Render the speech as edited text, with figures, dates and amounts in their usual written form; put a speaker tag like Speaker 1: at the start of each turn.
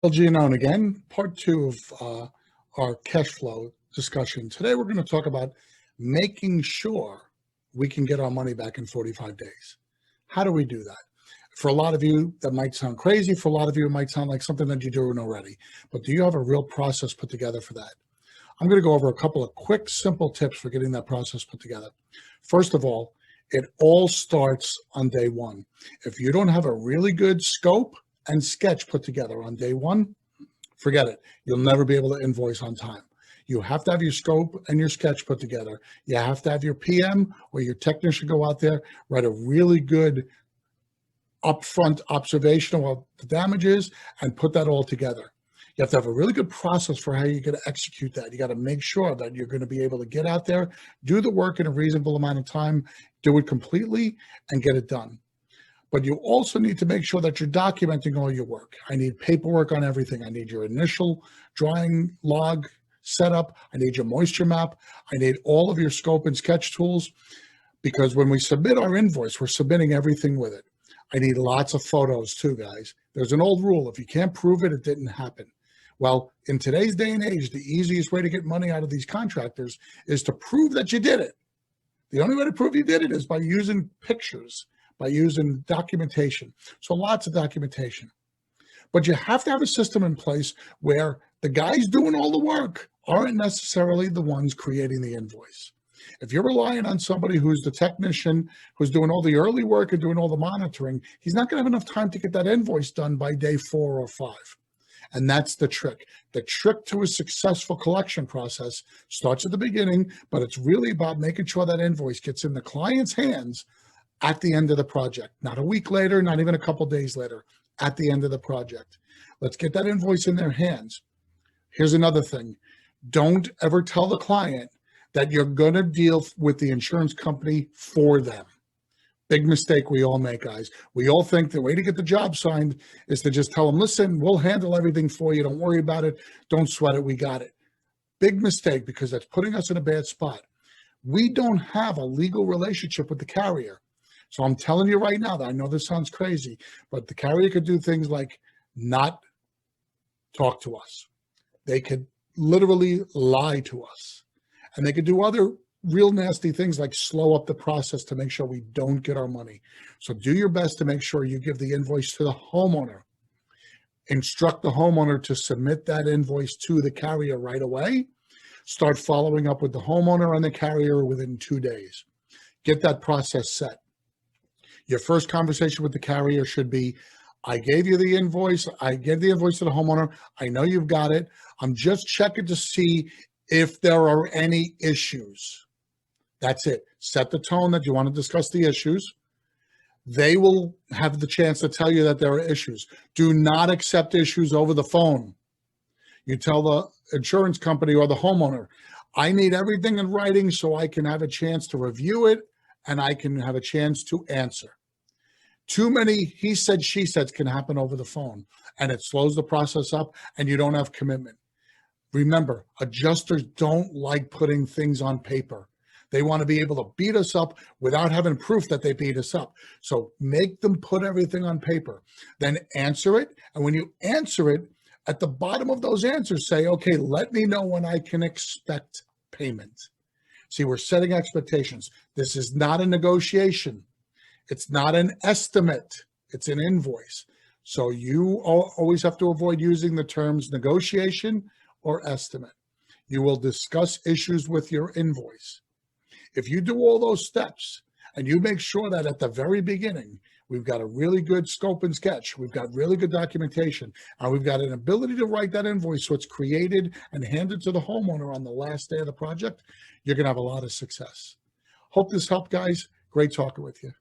Speaker 1: Giannone again, part two of our cash flow discussion. Today we're going to talk about making sure we can get our money back in 45 days. How do we do that? For a lot of you, that might sound crazy. For a lot of you, it might sound like something that you're doing already. But do you have a real process put together for that? I'm going to go over a couple of quick, simple tips for getting that process put together. First of all, it all starts on day one. If you don't have a really good scope and sketch put together on day one, forget it. You'll never be able to invoice on time. You have to have your scope and your sketch put together. You have to have your PM or your technician go out there, write a really good upfront observation of what the damage is, and put that all together. You have to have a really good process for how you're going to execute that. You got to make sure that you're going to be able to get out there, do the work in a reasonable amount of time, do it completely, and get it done. But you also need to make sure that you're documenting all your work. I need paperwork on everything. I need your initial drawing log setup. I need your moisture map. I need all of your scope and sketch tools, because when we submit our invoice, we're submitting everything with it. I need lots of photos too, guys. There's an old rule. If you can't prove it, it didn't happen. Well, in today's day and age, the easiest way to get money out of these contractors is to prove that you did it. The only way to prove you did it is by using pictures, by using documentation. So lots of documentation. But you have to have a system in place where the guys doing all the work aren't necessarily the ones creating the invoice. If you're relying on somebody who's the technician, who's doing all the early work and doing all the monitoring, he's not going to have enough time to get that invoice done by day 4 or 5. And that's the trick. The trick to a successful collection process starts at the beginning, but it's really about making sure that invoice gets in the client's hands at the end of the project, not a week later, not even a couple days later, at the end of the project. Let's get that invoice in their hands. Here's another thing. Don't ever tell the client that you're going to deal with the insurance company for them. Big mistake we all make, guys. We all think the way to get the job signed is to just tell them, listen, we'll handle everything for you. Don't worry about it. Don't sweat it. We got it. Big mistake, because that's putting us in a bad spot. We don't have a legal relationship with the carrier. So I'm telling you right now that I know this sounds crazy, but the carrier could do things like not talk to us. They could literally lie to us. And they could do other real nasty things like slow up the process to make sure we don't get our money. So do your best to make sure you give the invoice to the homeowner. Instruct the homeowner to submit that invoice to the carrier right away. Start following up with the homeowner and the carrier within 2 days. Get that process set. Your first conversation with the carrier should be, I gave you the invoice. I gave the invoice to the homeowner. I know you've got it. I'm just checking to see if there are any issues. That's it. Set the tone that you want to discuss the issues. They will have the chance to tell you that there are issues. Do not accept issues over the phone. You tell the insurance company or the homeowner, I need everything in writing so I can have a chance to review it and I can have a chance to answer. Too many he said, she said can happen over the phone, and it slows the process up and you don't have commitment. Remember, adjusters don't like putting things on paper. They want to be able to beat us up without having proof that they beat us up. So make them put everything on paper, then answer it. And when you answer it, at the bottom of those answers, say, okay, let me know when I can expect payment. See, we're setting expectations. This is not a negotiation. It's not an estimate. It's an invoice. So you always have to avoid using the terms negotiation or estimate. You will discuss issues with your invoice. If you do all those steps and you make sure that at the very beginning, we've got a really good scope and sketch, we've got really good documentation, and we've got an ability to write that invoice so it's created and handed to the homeowner on the last day of the project, you're going to have a lot of success. Hope this helped, guys. Great talking with you.